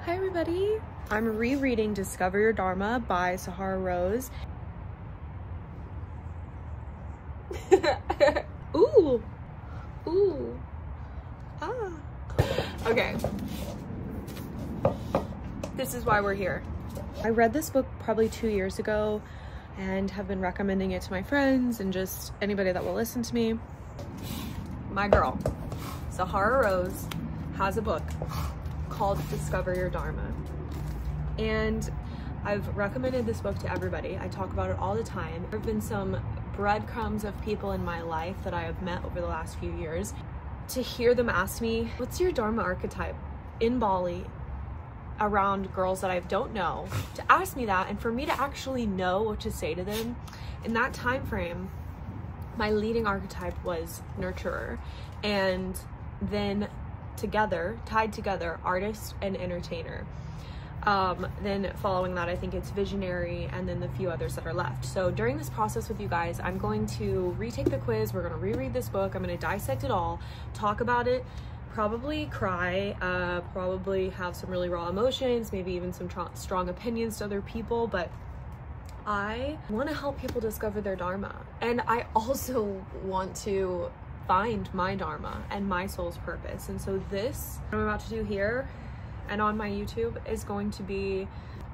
Hi everybody, I'm rereading Discover Your Dharma by Sahara Rose. Ooh, ooh, ah. Okay, this is why we're here. I read this book probably 2 years ago and have been recommending it to my friends and just anybody that will listen to me. My girl, Sahara Rose, has a book called Discover Your Dharma. And I've recommended this book to everybody. I talk about it all the time. There have been some breadcrumbs of people in my life that I have met over the last few years. To hear them ask me, what's your Dharma archetype in Bali around girls that I don't know, to ask me that and for me to actually know what to say to them. In that time frame, my leading archetype was nurturer, and then tied together, artist and entertainer. Then following that, I think it's visionary, and then the few others that are left. So during this process with you guys, I'm going to retake the quiz. We're going to reread this book. I'm going to dissect it all, talk about it, probably cry, probably have some really raw emotions, maybe even some strong opinions to other people, but I want to help people discover their Dharma. And I also want to find my Dharma and my soul's purpose. And so this, what I'm about to do here and on my YouTube, is going to be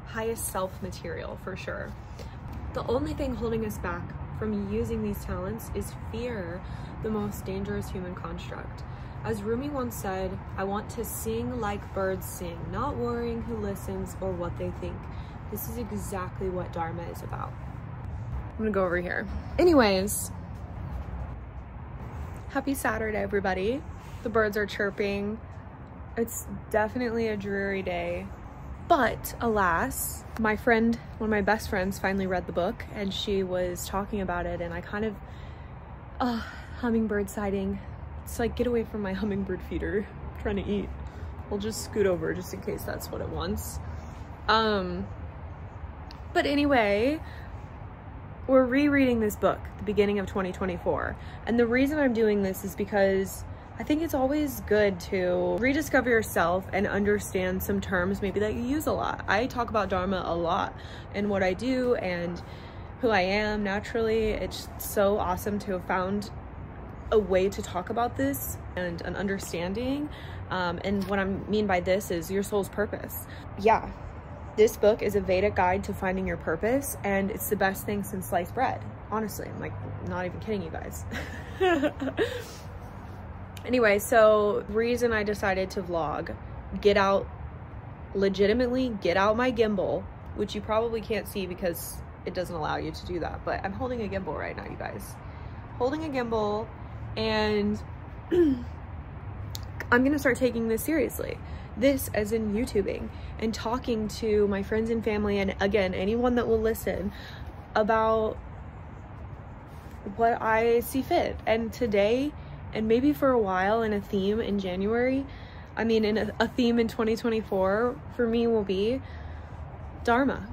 highest self material for sure. The only thing holding us back from using these talents is fear, the most dangerous human construct. As Rumi once said, I want to sing like birds sing, not worrying who listens or what they think. This is exactly what Dharma is about. I'm gonna go over here. Anyways, happy Saturday, everybody. The birds are chirping. It's definitely a dreary day, but alas, my friend, one of my best friends, finally read the book and she was talking about it, and I kind of, hummingbird sighting. It's like, get away from my hummingbird feeder. I'm trying to eat. We'll just scoot over just in case that's what it wants. But anyway, we're rereading this book, the beginning of 2024. And the reason I'm doing this is because I think it's always good to rediscover yourself and understand some terms maybe that you use a lot. I talk about Dharma a lot in what I do and who I am naturally. It's so awesome to have found a way to talk about this and an understanding. And what I mean by this is your soul's purpose. Yeah. This book is a Vedic guide to finding your purpose, and it's the best thing since sliced bread. Honestly, I'm like not even kidding you guys. Anyway, so the reason I decided to vlog, legitimately get out my gimbal, which you probably can't see because it doesn't allow you to do that, but I'm holding a gimbal right now, you guys. Holding a gimbal, and I'm gonna start taking this seriously. This as in YouTubing and talking to my friends and family, and again, anyone that will listen, about what I see fit. And today, and maybe for a while, in a theme in January, in a theme in 2024 for me will be Dharma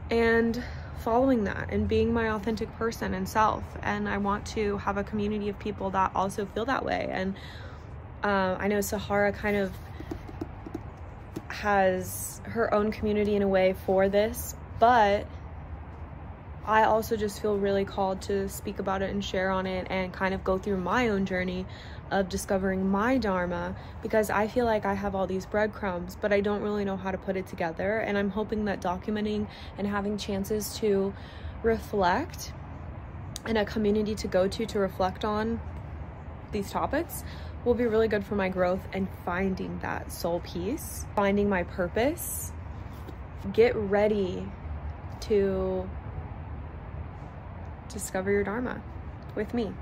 and following that and being my authentic person and self. And I want to have a community of people that also feel that way. And I know Sahara kind of has her own community in a way for this, but I also just feel really called to speak about it and share on it and kind of go through my own journey of discovering my Dharma, because I feel like I have all these breadcrumbs, but I don't really know how to put it together. And I'm hoping that documenting and having chances to reflect and a community to go to reflect on these topics will be really good for my growth and finding that soul peace, finding my purpose. Get ready to discover your Dharma with me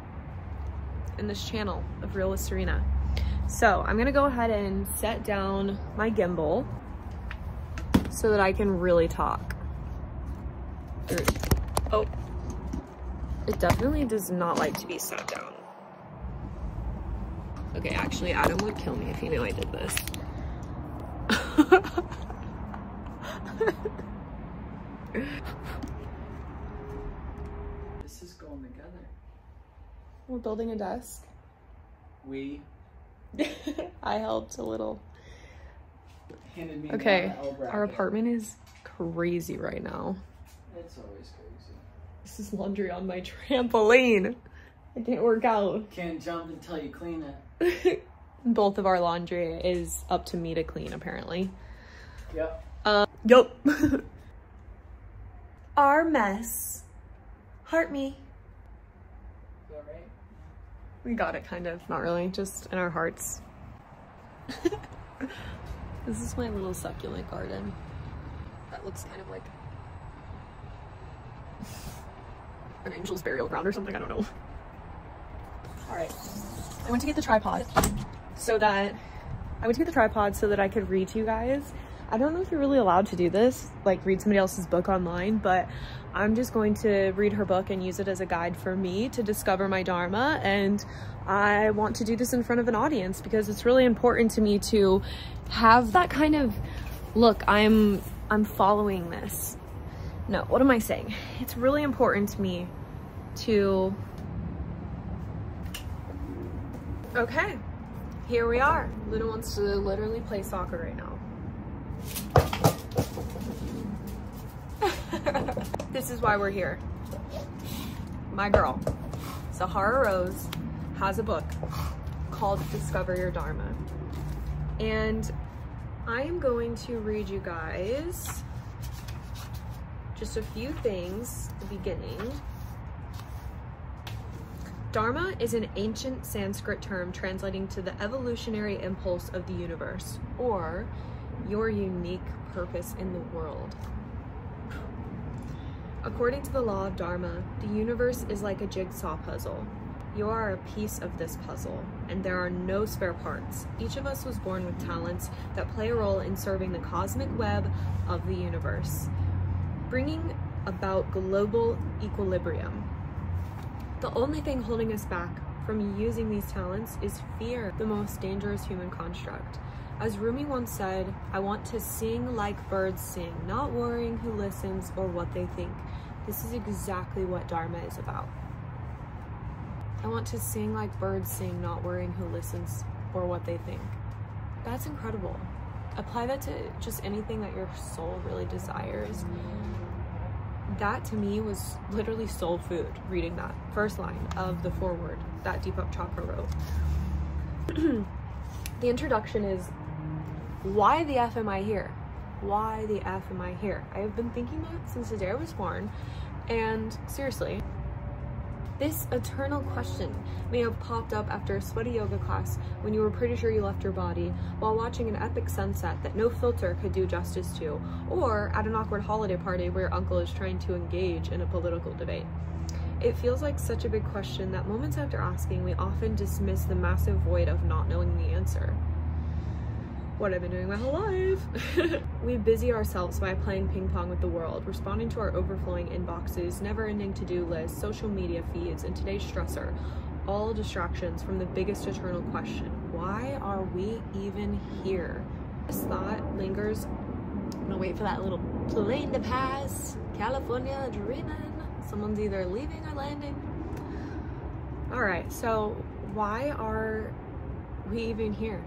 in this channel of Real with Serena. So I'm gonna go ahead and set down my gimbal so that I can really talk. Oh, it definitely does not like to be set down. Okay, actually, Adam would kill me if he knew I did this. This is going together. We're building a desk. We? I helped a little. Okay, our apartment is crazy right now. It's always crazy. This is laundry on my trampoline. I can't work out. Can't jump until you clean it. Both of our laundry is up to me to clean, apparently. Yep. Yup. Our mess. Heart me. Is that right? We got it, kind of. Not really, just in our hearts. This is my little succulent garden. That looks kind of like an angel's burial ground or something, I don't know. All right, I went to get the tripod so that I could read to you guys. I don't know if you're really allowed to do this, like read somebody else's book online, but I'm just going to read her book and use it as a guide for me to discover my Dharma. And I want to do this in front of an audience because it's really important to me to have that kind of, look, I'm following this. No, what am I saying? It's really important to me to, okay, here we are. Luna wants to literally play soccer right now. This is why we're here. My girl, Sahara Rose, has a book called Discover Your Dharma. And I am going to read you guys just a few things at the beginning. Dharma is an ancient Sanskrit term translating to the evolutionary impulse of the universe, or your unique purpose in the world. According to the law of Dharma, the universe is like a jigsaw puzzle. You are a piece of this puzzle, and there are no spare parts. Each of us was born with talents that play a role in serving the cosmic web of the universe, bringing about global equilibrium. The only thing holding us back from using these talents is fear, the most dangerous human construct. As Rumi once said, I want to sing like birds sing, not worrying who listens or what they think. This is exactly what Dharma is about. I want to sing like birds sing, not worrying who listens or what they think. That's incredible. Apply that to just anything that your soul really desires. That to me was literally soul food, reading that first line of the foreword that Deepak Chopra wrote. The introduction is, why the F am I here? Why the F am I here? I have been thinking that since the day I was born, and seriously, this eternal question may have popped up after a sweaty yoga class when you were pretty sure you left your body, while watching an epic sunset that no filter could do justice to, or at an awkward holiday party where your uncle is trying to engage in a political debate. It feels like such a big question that moments after asking, we often dismiss the massive void of not knowing the answer. What I've been doing my whole life. We busy ourselves by playing ping pong with the world, responding to our overflowing inboxes, never-ending to-do lists, social media feeds, and today's stressor, all distractions from the biggest eternal question: why are we even here? This thought lingers. I'm gonna wait for that little plane to pass. California dreaming. Someone's either leaving or landing. All right, so why are we even here?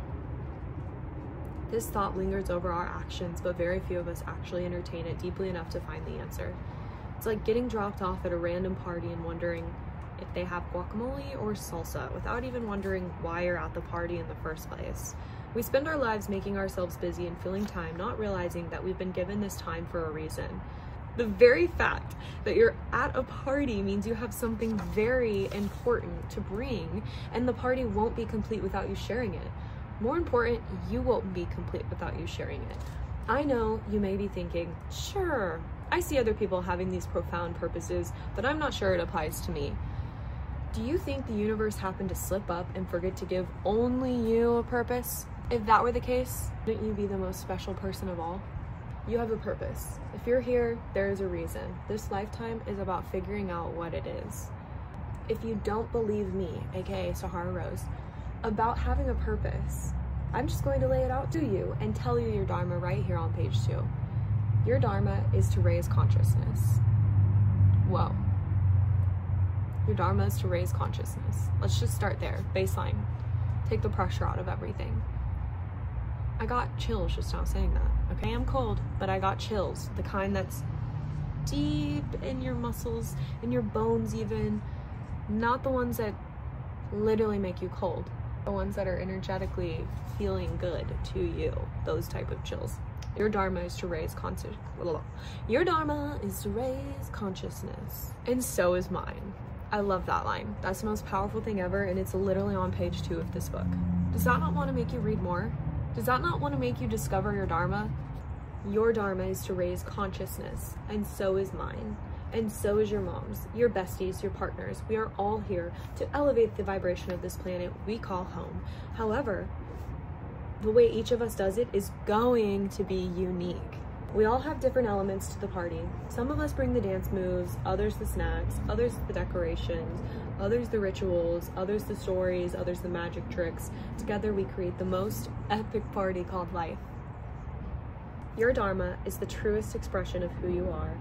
This thought lingers over our actions, but very few of us actually entertain it deeply enough to find the answer. It's like getting dropped off at a random party and wondering if they have guacamole or salsa, without even wondering why you're at the party in the first place. We spend our lives making ourselves busy and filling time, not realizing that we've been given this time for a reason. The very fact that you're at a party means you have something very important to bring, and the party won't be complete without you sharing it. More important, you won't be complete without you sharing it. I know you may be thinking, sure, I see other people having these profound purposes, but I'm not sure it applies to me. Do you think the universe happened to slip up and forget to give only you a purpose? If that were the case, wouldn't you be the most special person of all? You have a purpose. If you're here, there is a reason. This lifetime is about figuring out what it is. If you don't believe me, aka Sahara Rose, about having a purpose, I'm just going to lay it out to you and tell you your Dharma right here on page 2. Your Dharma is to raise consciousness. Whoa. Your Dharma is to raise consciousness. Let's just start there, baseline. Take the pressure out of everything. I got chills just now saying that, okay? I am cold, but I got chills. The kind that's deep in your muscles, in your bones even. Not the ones that literally make you cold. The ones that are energetically feeling good to you. Those type of chills. Your dharma is to raise Your dharma is to raise consciousness. And so is mine. I love that line. That's the most powerful thing ever, and it's literally on page 2 of this book. Does that not want to make you read more? Does that not want to make you discover your dharma? Your dharma is to raise consciousness, and so is mine. And so is your mom's, your besties, your partners. We are all here to elevate the vibration of this planet we call home. However, the way each of us does it is going to be unique. We all have different elements to the party. Some of us bring the dance moves, others the snacks, others the decorations, others the rituals, others the stories, others the magic tricks. Together we create the most epic party called life. Your dharma is the truest expression of who you are.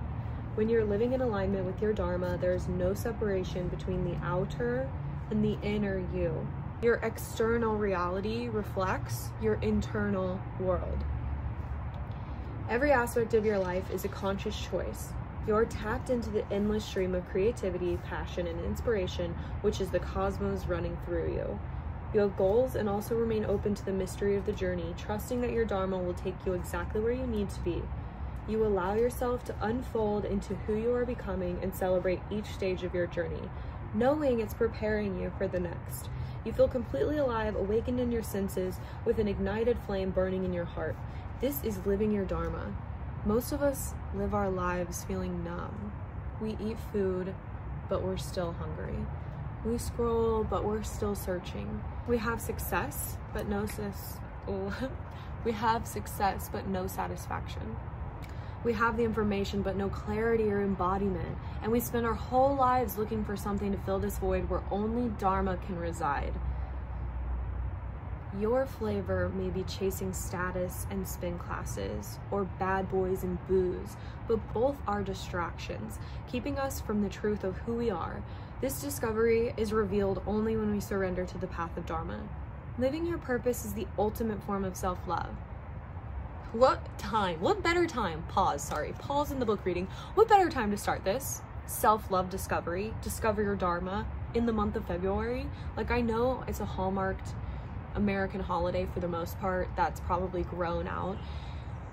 When you're living in alignment with your dharma, there is no separation between the outer and the inner you. Your external reality reflects your internal world. Every aspect of your life is a conscious choice. You're tapped into the endless stream of creativity, passion, and inspiration, which is the cosmos running through you. You have goals and also remain open to the mystery of the journey, trusting that your dharma will take you exactly where you need to be. You allow yourself to unfold into who you are becoming and celebrate each stage of your journey, knowing it's preparing you for the next. You feel completely alive, awakened in your senses, with an ignited flame burning in your heart. This is living your dharma. Most of us live our lives feeling numb. We eat food, but we're still hungry. We scroll, but we're still searching. We have success, but no satisfaction. We have the information, but no clarity or embodiment. And we spend our whole lives looking for something to fill this void where only dharma can reside. Your flavor may be chasing status and spin classes, or bad boys and booze, but both are distractions, keeping us from the truth of who we are. This discovery is revealed only when we surrender to the path of dharma. Living your purpose is the ultimate form of self-love. What better time, pause in the book reading. What better time to start this? Self-love discovery, discover your dharma in the month of February. Like, I know it's a hallmarked American holiday for the most part that's probably grown out.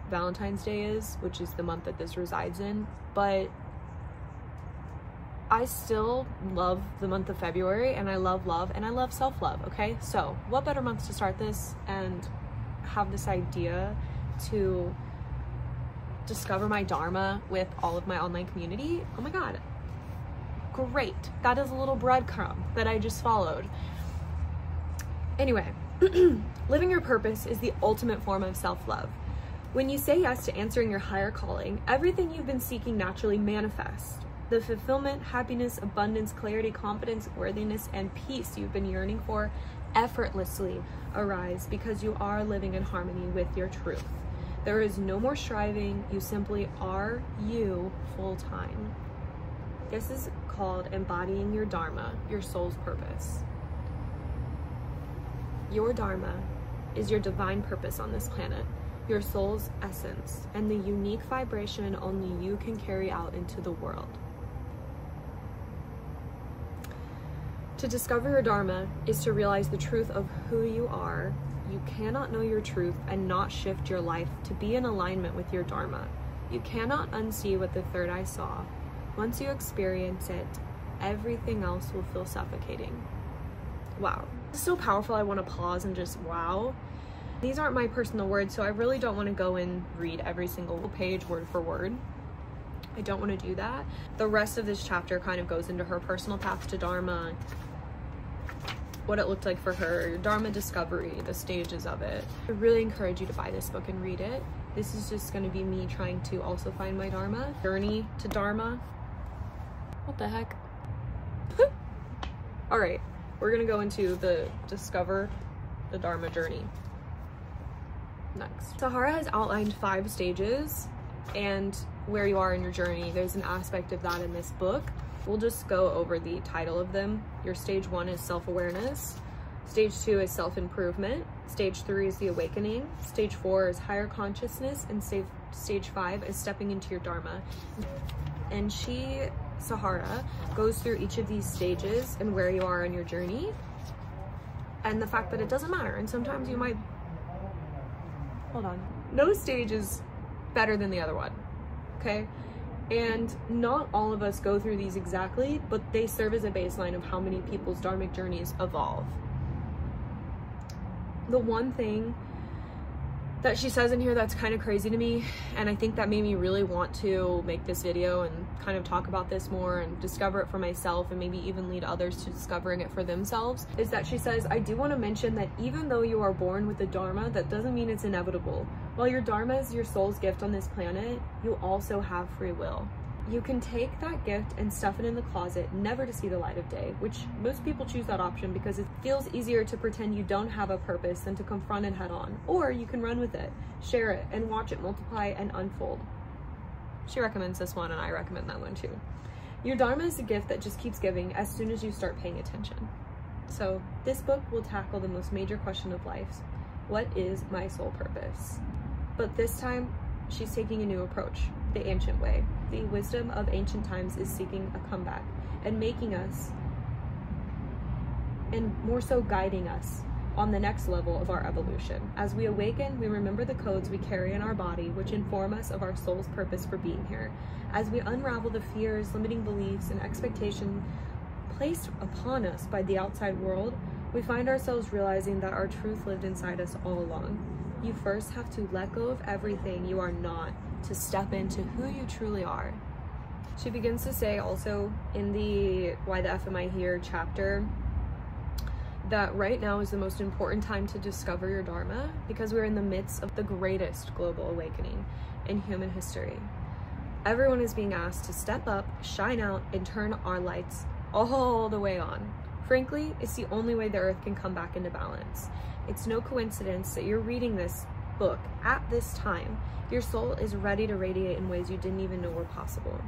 Valentine's Day is, which is the month that this resides in, but I still love the month of February, and I love love, and I love self-love, okay? So what better month to start this and have this idea to discover my dharma with all of my online community? Oh my god, great. That is a little breadcrumb that I just followed. Anyway, living your purpose is the ultimate form of self-love. When you say yes to answering your higher calling, everything you've been seeking naturally manifests. The fulfillment, happiness, abundance, clarity, confidence, worthiness, and peace you've been yearning for effortlessly arise because you are living in harmony with your truth. There is no more striving. You simply are you full time. This is called embodying your dharma, your soul's purpose. Your dharma is your divine purpose on this planet, your soul's essence, and the unique vibration only you can carry out into the world. To discover your dharma is to realize the truth of who you are. You cannot know your truth and not shift your life to be in alignment with your dharma. You cannot unsee what the third eye saw. Once you experience it, everything else will feel suffocating. Wow. It's so powerful. I want to pause and just wow. These aren't my personal words, so I really don't want to go and read every single page word for word. I don't want to do that. The rest of this chapter kind of goes into her personal path to dharma, what it looked like for her, dharma discovery, the stages of it. I really encourage you to buy this book and read it. This is just going to be me trying to also find my dharma. Journey to dharma. What the heck? All right, we're going to go into the discover the dharma journey next. Sahara has outlined 5 stages and where you are in your journey. There's an aspect of that in this book. We'll just go over the title of them. Your stage 1 is self-awareness. Stage 2 is self-improvement. Stage 3 is the awakening. Stage 4 is higher consciousness. And stage 5 is stepping into your dharma. And she, Sahara, goes through each of these stages and where you are on your journey. And the fact that it doesn't matter. And sometimes you might, hold on. No stage is better than the other one, okay? And not all of us go through these exactly, but they serve as a baseline of how many people's dharmic journeys evolve. The one thing that she says in here that's kind of crazy to me, and I think that made me really want to make this video and kind of talk about this more and discover it for myself and maybe even lead others to discovering it for themselves, is that she says, I do want to mention that even though you are born with the dharma, that doesn't mean it's inevitable. While your dharma is your soul's gift on this planet, you also have free will. You can take that gift and stuff it in the closet, never to see the light of day, which most people choose that option because it feels easier to pretend you don't have a purpose than to confront it head on. Or you can run with it, share it, and watch it multiply and unfold. She recommends this one, and I recommend that one too. Your dharma is a gift that just keeps giving as soon as you start paying attention. So this book will tackle the most major question of life. What is my soul purpose? But this time, she's taking a new approach, the ancient way. The wisdom of ancient times is seeking a comeback and making us, and more so guiding us, on the next level of our evolution. As we awaken, we remember the codes we carry in our body, which inform us of our soul's purpose for being here. As we unravel the fears, limiting beliefs, and expectations placed upon us by the outside world, we find ourselves realizing that our truth lived inside us all along. You first have to let go of everything you are not to step into who you truly are. She begins to say also in the Why the F Am I Here chapter that right now is the most important time to discover your dharma because we're in the midst of the greatest global awakening in human history. Everyone is being asked to step up, shine out, and turn our lights all the way on. Frankly, it's the only way the earth can come back into balance. It's no coincidence that you're reading this book at this time. Your soul is ready to radiate in ways you didn't even know were possible.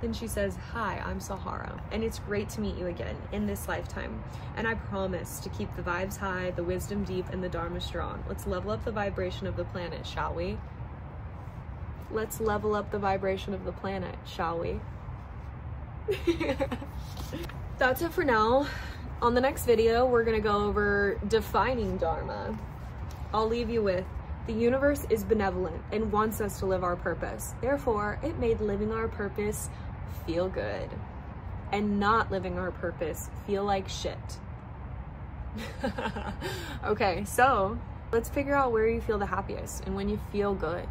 Then she says, hi, I'm Sahara, and it's great to meet you again in this lifetime. And I promise to keep the vibes high, the wisdom deep, and the dharma strong. Let's level up the vibration of the planet, shall we? Let's level up the vibration of the planet, shall we? That's it for now. On the next video, we're gonna go over defining dharma. I'll leave you with, the universe is benevolent and wants us to live our purpose. Therefore, it made living our purpose feel good and not living our purpose feel like shit. Okay, so let's figure out where you feel the happiest and when you feel good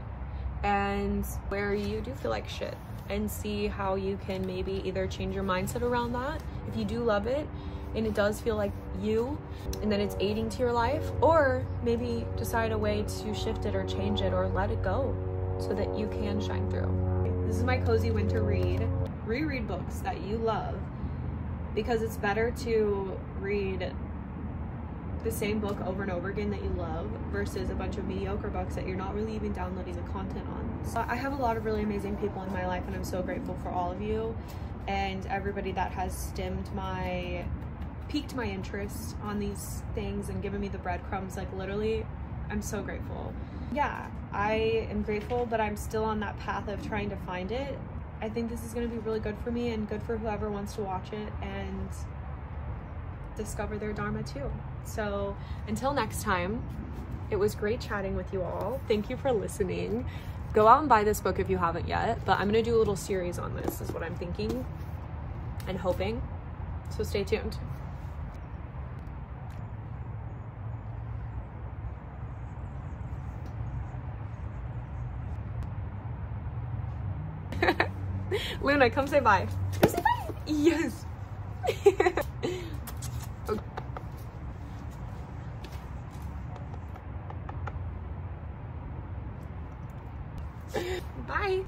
and where you do feel like shit, and see how you can maybe either change your mindset around that if you do love it and it does feel like you and then it's aiding to your life, or maybe decide a way to shift it or change it or let it go so that you can shine through. This is my cozy winter read. Reread books that you love, because it's better to read the same book over and over again that you love versus a bunch of mediocre books that you're not really even downloading the content on. So I have a lot of really amazing people in my life, and I'm so grateful for all of you and everybody that has piqued my interest on these things and given me the breadcrumbs. Like literally, I'm so grateful. Yeah, I am grateful, but I'm still on that path of trying to find it. I think this is going to be really good for me and good for whoever wants to watch it and discover their dharma too. So until next time, it was great chatting with you all. Thank you for listening. Go out and buy this book if you haven't yet, but I'm going to do a little series on this is what I'm thinking and hoping. So stay tuned. Luna, come say bye. Come say bye. Yes. Okay. Bye.